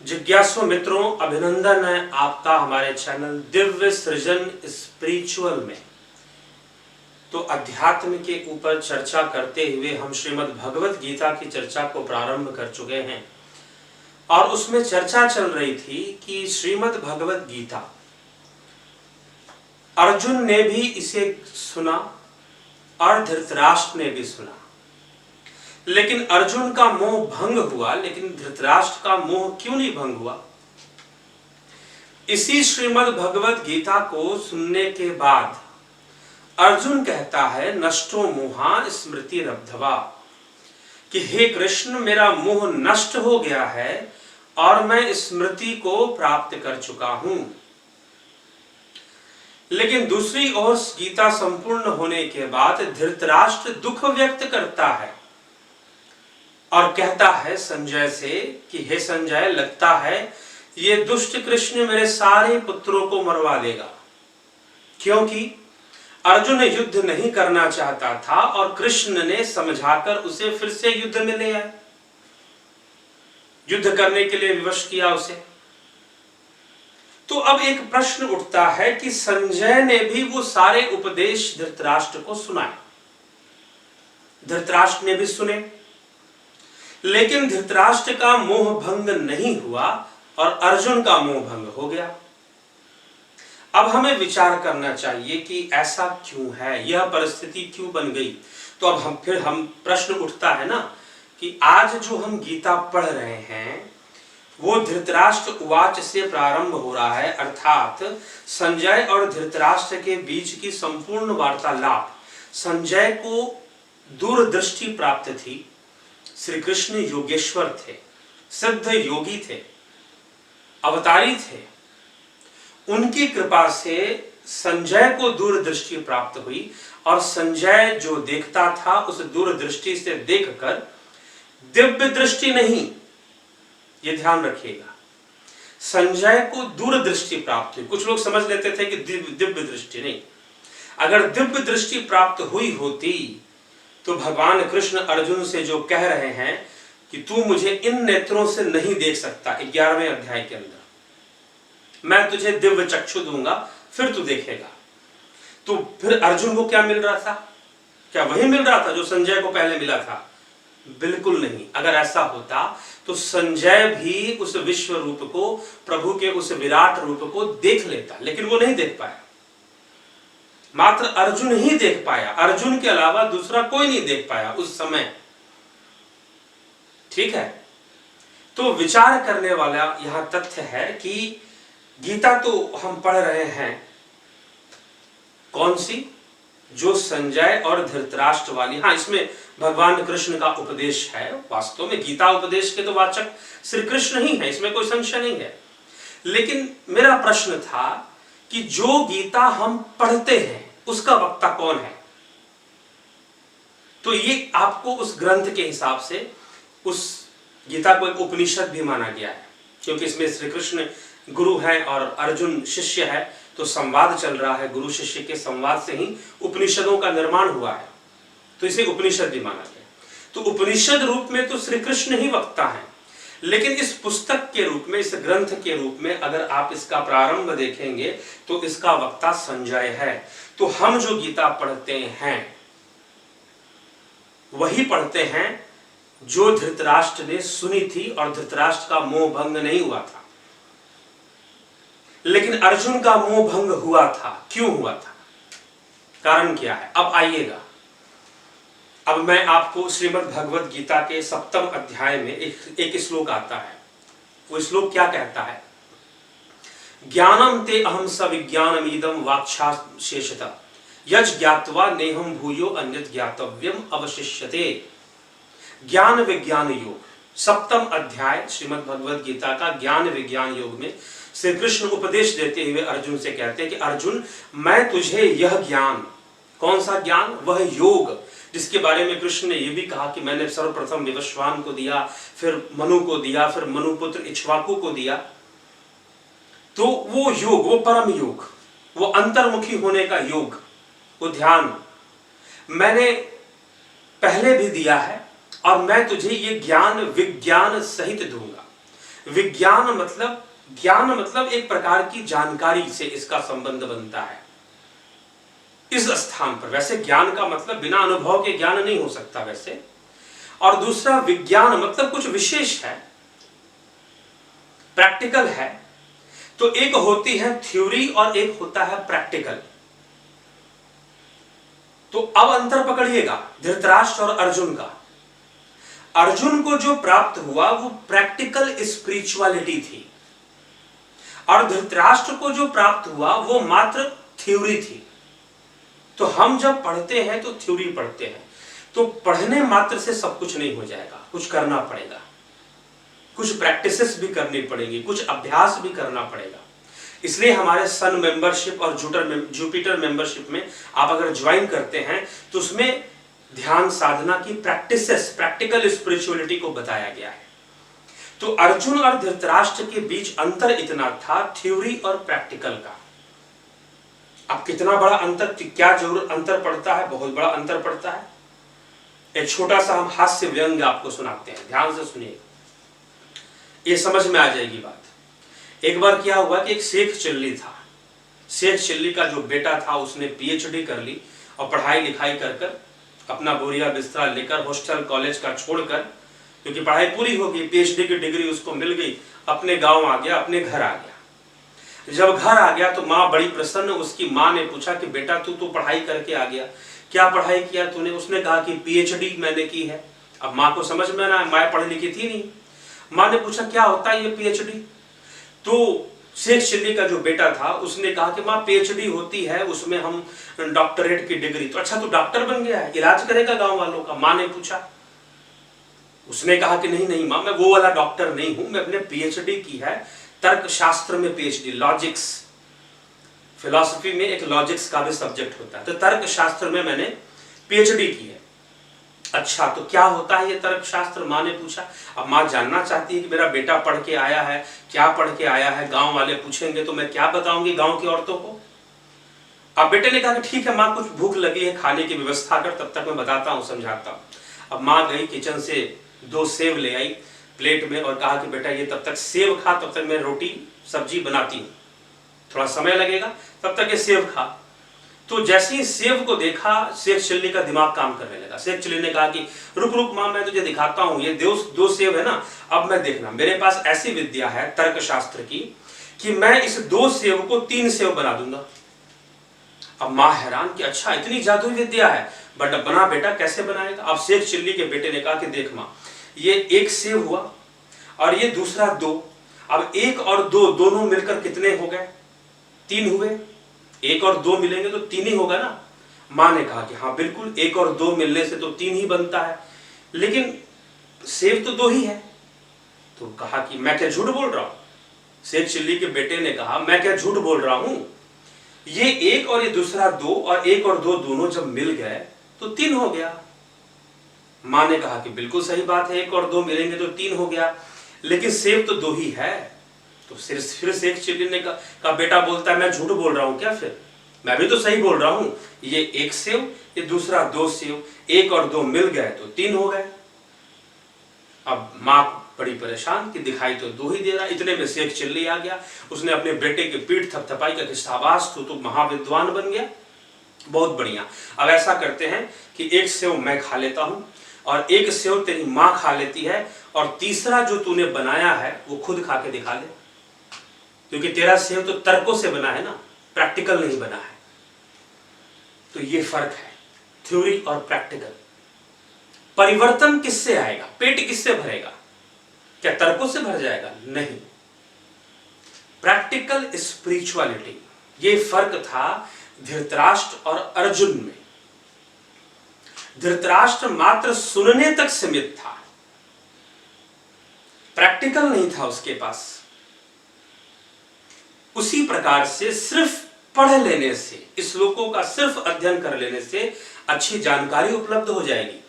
जिज्ञासु मित्रों, अभिनंदन है आपका हमारे चैनल दिव्य सृजन स्पिरिचुअल में। तो अध्यात्म के ऊपर चर्चा करते हुए हम श्रीमद् भगवत गीता की चर्चा को प्रारंभ कर चुके हैं और उसमें चर्चा चल रही थी कि श्रीमद् भगवत गीता अर्जुन ने भी इसे सुना और धृतराष्ट्र ने भी सुना, लेकिन अर्जुन का मोह भंग हुआ, लेकिन धृतराष्ट्र का मोह क्यों नहीं भंग हुआ? इसी श्रीमद् भगवत गीता को सुनने के बाद अर्जुन कहता है, नष्टो मोहा स्मृतिरब्धवा, कि हे कृष्ण, मेरा मोह नष्ट हो गया है और मैं स्मृति को प्राप्त कर चुका हूं। लेकिन दूसरी ओर गीता संपूर्ण होने के बाद धृतराष्ट्र दुख व्यक्त करता है और कहता है संजय से कि हे संजय, लगता है ये दुष्ट कृष्ण मेरे सारे पुत्रों को मरवा देगा, क्योंकि अर्जुन युद्ध नहीं करना चाहता था और कृष्ण ने समझाकर उसे फिर से युद्ध में ले आए, युद्ध करने के लिए विवश किया उसे। तो अब एक प्रश्न उठता है कि संजय ने भी वो सारे उपदेश धृतराष्ट्र को सुनाए, धृतराष्ट्र ने भी सुने, लेकिन धृतराष्ट्र का मोह भंग नहीं हुआ और अर्जुन का मोह भंग हो गया। अब हमें विचार करना चाहिए कि ऐसा क्यों है, यह परिस्थिति क्यों बन गई। तो अब हम प्रश्न उठता है ना कि आज जो हम गीता पढ़ रहे हैं वो धृतराष्ट्र उवाच से प्रारंभ हो रहा है, अर्थात संजय और धृतराष्ट्र के बीच की संपूर्ण वार्तालाप। संजय को दूरदृष्टि प्राप्त थी, श्री कृष्ण योगेश्वर थे, सिद्ध योगी थे, अवतारी थे, उनकी कृपा से संजय को दूरदृष्टि प्राप्त हुई और संजय जो देखता था उस दूरदृष्टि से देखकर दिव्य दृष्टि नहीं, ये ध्यान रखिएगा, संजय को दूरदृष्टि प्राप्त हुई। कुछ लोग समझ लेते थे कि दिव्य दृष्टि नहीं, अगर दिव्य दृष्टि प्राप्त हुई होती तो भगवान कृष्ण अर्जुन से जो कह रहे हैं कि तू मुझे इन नेत्रों से नहीं देख सकता, 11वें अध्याय के अंदर मैं तुझे दिव्य चक्षु दूंगा फिर तू देखेगा, तो फिर अर्जुन को क्या मिल रहा था? क्या वही मिल रहा था जो संजय को पहले मिला था? बिल्कुल नहीं। अगर ऐसा होता तो संजय भी उस विश्व रूप को, प्रभु के उस विराट रूप को देख लेता, लेकिन वो नहीं देख पाया, मात्र अर्जुन ही देख पाया, अर्जुन के अलावा दूसरा कोई नहीं देख पाया उस समय। ठीक है, तो विचार करने वाला यहां तथ्य है कि गीता तो हम पढ़ रहे हैं, कौन सी? जो संजय और धृतराष्ट्र वाली। हाँ, इसमें भगवान कृष्ण का उपदेश है, वास्तव में गीता उपदेश के तो वाचक श्री कृष्ण ही है, इसमें कोई संशय नहीं है। लेकिन मेरा प्रश्न था कि जो गीता हम पढ़ते हैं उसका वक्ता कौन है? तो ये आपको उस ग्रंथ के हिसाब से उस गीता को एक उपनिषद भी माना गया है, क्योंकि इसमें श्री कृष्ण गुरु है और अर्जुन शिष्य है, तो संवाद चल रहा है, गुरु शिष्य के संवाद से ही उपनिषदों का निर्माण हुआ है, तो इसे उपनिषद भी माना गया। तो उपनिषद रूप में तो श्री कृष्ण ही वक्ता है, लेकिन इस पुस्तक के रूप में, इस ग्रंथ के रूप में अगर आप इसका प्रारंभ देखेंगे तो इसका वक्ता संजय है। तो हम जो गीता पढ़ते हैं वही पढ़ते हैं जो धृतराष्ट्र ने सुनी थी और धृतराष्ट्र का मोह भंग नहीं हुआ था, लेकिन अर्जुन का मोह भंग हुआ था। क्यों हुआ था? कारण क्या है? अब आइएगा, अब मैं आपको श्रीमद् भगवत गीता के 7वें अध्याय में एक श्लोक आता है। वो श्लोक क्या कहता है? ज्ञानम ते अहम सविज्ञानमीदं वाक्षाशेषतः यज् ज्ञात्वा नेहं भूयो अन्यत् ज्ञातव्यम अवशिष्यते। ज्ञान विज्ञान योग, 7वां अध्याय श्रीमद् भगवत गीता का ज्ञान विज्ञान योग में श्री कृष्ण उपदेश देते हुए अर्जुन से कहते हैं कि अर्जुन, मैं तुझे यह ज्ञान, कौन सा ज्ञान? वह योग जिसके बारे में कृष्ण ने यह भी कहा कि मैंने सर्वप्रथम विवस्वान को दिया, फिर मनु को दिया, फिर मनुपुत्र इक्ष्वाकु को दिया। तो वो योग, वो परम योग, वो अंतर्मुखी होने का योग, वो ध्यान मैंने पहले भी दिया है और मैं तुझे ये ज्ञान विज्ञान सहित दूंगा। ज्ञान मतलब एक प्रकार की जानकारी से इसका संबंध बनता है इस स्थान पर। वैसे ज्ञान का मतलब बिना अनुभव के ज्ञान नहीं हो सकता वैसे। और दूसरा विज्ञान मतलब कुछ विशेष है, प्रैक्टिकल है। तो एक होती है थ्योरी और एक होता है प्रैक्टिकल। तो अब अंतर पकड़िएगा धृतराष्ट्र और अर्जुन का। अर्जुन को जो प्राप्त हुआ वो प्रैक्टिकल स्पिरिचुअलिटी थी, और धृतराष्ट्र को जो प्राप्त हुआ वो मात्र थ्योरी थी। तो हम जब पढ़ते हैं तो थ्योरी पढ़ते हैं, तो पढ़ने मात्र से सब कुछ नहीं हो जाएगा, कुछ करना पड़ेगा, कुछ प्रैक्टिसेस भी करनी पड़ेगी, कुछ अभ्यास भी करना पड़ेगा। इसलिए हमारे सन मेंबरशिप और जुपिटर मेंबरशिप में आप अगर ज्वाइन करते हैं तो उसमें ध्यान साधना की प्रैक्टिसेस, प्रैक्टिकल स्पिरिचुअलिटी को बताया गया है। तो अर्जुन और धृतराष्ट्र के बीच अंतर इतना था थ्योरी और प्रैक्टिकल का। अब कितना बड़ा अंतर, क्या जरूर अंतर पड़ता है, बहुत बड़ा अंतर पड़ता है। एक छोटा सा हम हास्य व्यंग्य आपको सुनाते हैं, ध्यान से सुनिए, ये समझ में आ जाएगी बात। एक बार क्या हुआ कि एक शेख चिल्ली था। शेख चिल्ली का जो बेटा था उसने पीएचडी कर ली और पढ़ाई लिखाई कर कर अपना बोरिया बिस्तरा लेकर हॉस्टल कॉलेज का छोड़कर, क्योंकि पढ़ाई पूरी हो गई, पीएचडी की डिग्री उसको मिल गई, अपने गांव आ गया, अपने घर आ गया। जब घर आ गया तो माँ बड़ी प्रसन्न। उसकी माँ ने पूछा कि बेटा तू तो पढ़ाई करके आ गया, क्या पढ़ाई किया तूने? उसने कहा कि पीएचडी मैंने की है। अब माँ को समझ में ना, माँ पढ़ी लिखी थी नहीं। माँ ने पूछा क्या होता है ये पीएचडी? तो शेख चिल्ली का जो बेटा था उसने कहा कि माँ पीएचडी होती है, उसमें हम डॉक्टरेट की डिग्री। तो अच्छा तू डॉक्टर बन गया है, इलाज करेगा गांव वालों का? माँ ने पूछा। उसने कहा कि नहीं नहीं माँ, मैं वो वाला डॉक्टर नहीं हूं, मैं अपने पीएचडी की है तर्क शास्त्र में पीएचडी, लॉजिक्स, फिलॉसफी में एक लॉजिक्स का भी सब्जेक्ट होता है, तो तर्क शास्त्र में मैंने पीएचडी की है। अच्छा तो क्या होता है ये तर्क शास्त्र? माँ ने पूछा। अब माँ जानना चाहती है कि मेरा बेटा पढ़ के आया है, क्या पढ़ के आया है, गांव वाले पूछेंगे तो मैं क्या बताऊंगी गांव की औरतों को। अब बेटे ने कहा कि ठीक है माँ, कुछ भूख लगी है, खाने की व्यवस्था कर, तब तक मैं बताता हूँ, समझाता हूँ। अब माँ गई किचन से 2 सेव ले आई प्लेट में और कहा कि बेटा ये तब तक सेव खा, तब तक मैं रोटी सब्जी बनाती हूँ, थोड़ा समय लगेगा, तब तक ये सेव खा। तो जैसे ही सेव को देखा शेख चिल्ली का दिमाग काम करने लगा। शेख चिल्ली ने कहा कि रुक रुक माँ, मैं तुझे दिखाता हूँ, ये 2 सेव है ना, अब मैं देखना, मेरे पास ऐसी विद्या है तर्क शास्त्र की कि मैं इस 2 सेव को 3 सेव बना दूंगा। अब माँ हैरान कि अच्छा इतनी जादुई विद्या है, बट बना बेटा, कैसे बनाएगा? अब शेख चिल्ली के बेटे ने कहा कि देख माँ, ये 1 सेव हुआ और ये दूसरा 2, अब 1 और 2 दोनों मिलकर कितने हो गए? 3 हुए। 1 और 2 मिलेंगे तो 3 ही होगा ना। माँ ने कहा कि हाँ बिल्कुल, 1 और 2 मिलने से तो 3 ही बनता है, लेकिन सेव तो 2 ही है। तो कहा कि मैं क्या झूठ बोल रहा हूं? शेख चिल्ली के बेटे ने कहा मैं क्या झूठ बोल रहा हूं, ये 1 और ये दूसरा 2 और 1 और 2 दोनों जब मिल गए तो 3 हो गया। माँ ने कहा कि बिल्कुल सही बात है, 1 और 2 मिलेंगे तो 3 हो गया, लेकिन सेव तो 2 ही है। तो फिर शेख चिल्ली ने कहा बेटा बोलता है मैं झूठ बोल रहा हूं क्या? फिर मैं भी तो सही बोल रहा हूं, ये 1 सेव, ये दूसरा 2 सेव, 1 और 2 मिल गए तो 3 हो गए। अब माँ बड़ी परेशान कि दिखाई तो 2 ही दे रहा। इतने में शेख चिल्ली आ गया, उसने अपने बेटे की पीठ थपथपाई का कि शाबाश तू तो महाविद्वान बन गया, बहुत बढ़िया। अब ऐसा करते हैं कि 1 सेव मैं खा लेता हूं और 1 सेव तेरी माँ खा लेती है, और तीसरा जो तूने बनाया है वो खुद खा के दिखा ले, क्योंकि तेरा सेव तो तर्कों से बना है ना, प्रैक्टिकल नहीं बना है। तो ये फर्क है थ्योरी और प्रैक्टिकल। परिवर्तन किससे आएगा? पेट किससे भरेगा? क्या तर्कों से भर जाएगा? नहीं, प्रैक्टिकल स्पिरिचुअलिटी। ये फर्क था धृतराष्ट्र और अर्जुन में। धृतराष्ट्र मात्र सुनने तक सीमित था, प्रैक्टिकल नहीं था उसके पास। उसी प्रकार से सिर्फ पढ़ लेने से, श्लोकों का सिर्फ अध्ययन कर लेने से अच्छी जानकारी उपलब्ध हो जाएगी,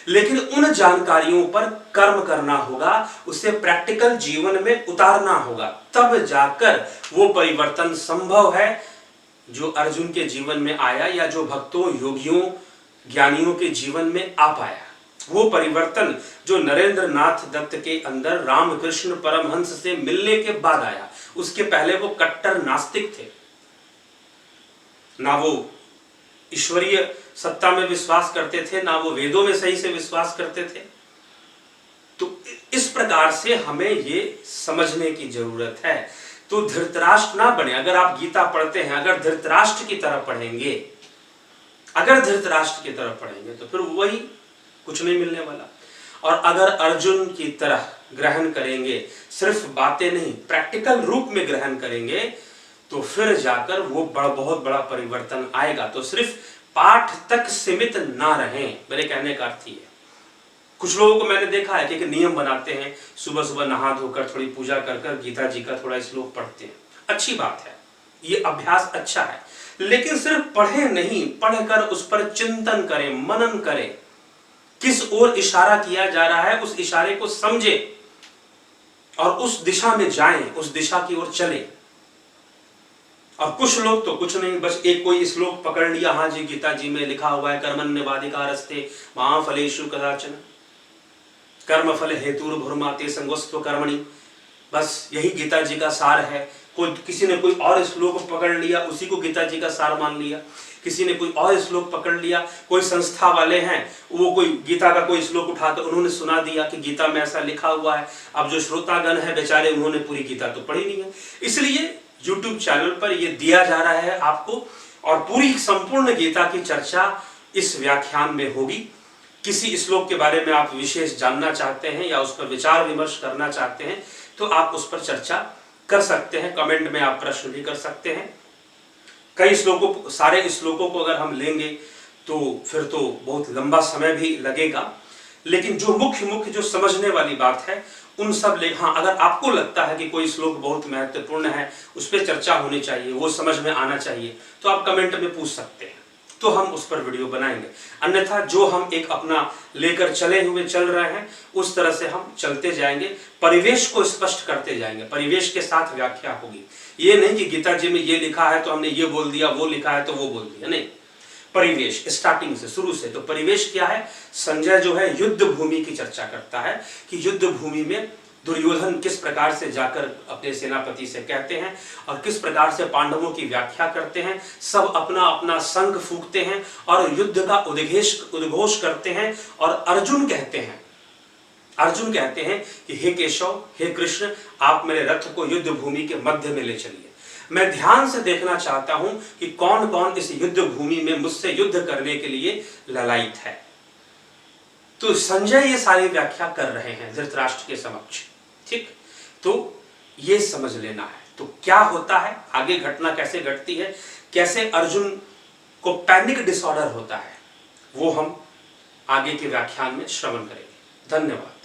लेकिन उन जानकारियों पर कर्म करना होगा, उसे प्रैक्टिकल जीवन में उतारना होगा, तब जाकर वो परिवर्तन संभव है जो अर्जुन के जीवन में आया, या जो भक्तों, योगियों, ज्ञानियों के जीवन में आ पाया। वो परिवर्तन जो नरेंद्र नाथ दत्त के अंदर रामकृष्ण परमहंस से मिलने के बाद आया। उसके पहले वो कट्टर नास्तिक थे, ना वो ईश्वरीय सत्ता में विश्वास करते थे, ना वो वेदों में सही से विश्वास करते थे। तो इस प्रकार से हमें ये समझने की जरूरत है। तो धृतराष्ट्र ना बने। अगर आप गीता पढ़ते हैं, अगर धृतराष्ट्र की तरह पढ़ेंगे, तो फिर वही कुछ नहीं मिलने वाला। और अगर अर्जुन की तरह ग्रहण करेंगे, सिर्फ बातें नहीं प्रैक्टिकल रूप में ग्रहण करेंगे, तो फिर जाकर वो बहुत बड़ा परिवर्तन आएगा। तो सिर्फ पाठ तक सीमित ना रहें, मेरे कहने का अर्थ है। कुछ लोगों को मैंने देखा है कि नियम बनाते हैं, सुबह सुबह नहा धोकर थोड़ी पूजा कर कर गीता जी का थोड़ा श्लोक पढ़ते हैं। अच्छी बात है, ये अभ्यास अच्छा है, लेकिन सिर्फ पढ़े नहीं, पढ़कर उस पर चिंतन करें, मनन करें, किस ओर इशारा किया जा रहा है उस इशारे को समझे और उस दिशा में जाएं, उस दिशा की ओर चले। और कुछ लोग तो कुछ नहीं, बस एक कोई श्लोक पकड़ लिया, हाँ जी गीता जी में लिखा हुआ है कर्मण्यवाधिकारस्ते मा फलेषु कदाचन कर्म फल हेतुर्भुर्माते संगोस्त्व कर्मणि, बस यही गीता जी का सार है। कोई किसी ने कोई और श्लोक पकड़ लिया, उसी को गीता जी का सार मान लिया। किसी ने कोई और श्लोक पकड़ लिया, कोई संस्था वाले हैं वो कोई गीता का कोई श्लोक उठाकर उन्होंने सुना दिया कि गीता में ऐसा लिखा हुआ है। अब जो श्रोतागण है बेचारे, उन्होंने पूरी गीता तो पढ़ी नहीं है, इसलिए YouTube चैनल पर ये दिया जा रहा है आपको, और पूरी संपूर्ण गीता की चर्चा इस व्याख्यान में होगी। किसी श्लोक के बारे में आप विशेष जानना चाहते हैं या उस पर विचार विमर्श करना चाहते हैं तो आप उस पर चर्चा कर सकते हैं, कमेंट में आप प्रश्न भी कर सकते हैं। कई श्लोकों, सारे श्लोकों को अगर हम लेंगे तो फिर तो बहुत लंबा समय भी लगेगा, लेकिन जो मुख्य जो समझने वाली बात है उन सब हाँ, अगर आपको लगता है कि कोई श्लोक बहुत महत्वपूर्ण है, उस पर चर्चा होनी चाहिए, वो समझ में आना चाहिए, तो आप कमेंट में पूछ सकते हैं, तो हम उस पर वीडियो बनाएंगे। अन्यथा जो हम एक अपना लेकर चल रहे हैं उस तरह से हम चलते जाएंगे, परिवेश को स्पष्ट करते जाएंगे, परिवेश के साथ व्याख्या होगी। ये नहीं कि गीता जी में ये लिखा है तो हमने ये बोल दिया, वो लिखा है तो वो बोल दिया, नहीं। परिवेश स्टार्टिंग से, शुरू से। तो परिवेश क्या है? संजय जो है युद्ध भूमि की चर्चा करता है कि युद्ध भूमि में दुर्योधन किस प्रकार से जाकर अपने सेनापति से कहते हैं और किस प्रकार से पांडवों की व्याख्या करते हैं। सब अपना अपना शंख फूंकते हैं और युद्ध का उद्घोष करते हैं। और अर्जुन कहते हैं कि हे केशव, हे कृष्ण, आप मेरे रथ को युद्ध भूमि के मध्य में ले चलिए। मैं ध्यान से देखना चाहता हूं कि कौन कौन इस युद्ध भूमि में मुझसे युद्ध करने के लिए ललायित है। तो संजय ये सारी व्याख्या कर रहे हैं धृतराष्ट्र के समक्ष, ठीक। तो ये समझ लेना है। तो क्या होता है आगे, घटना कैसे घटती है, कैसे अर्जुन को पैनिक डिसऑर्डर होता है, वो हम आगे के व्याख्यान में श्रवण करेंगे। धन्यवाद।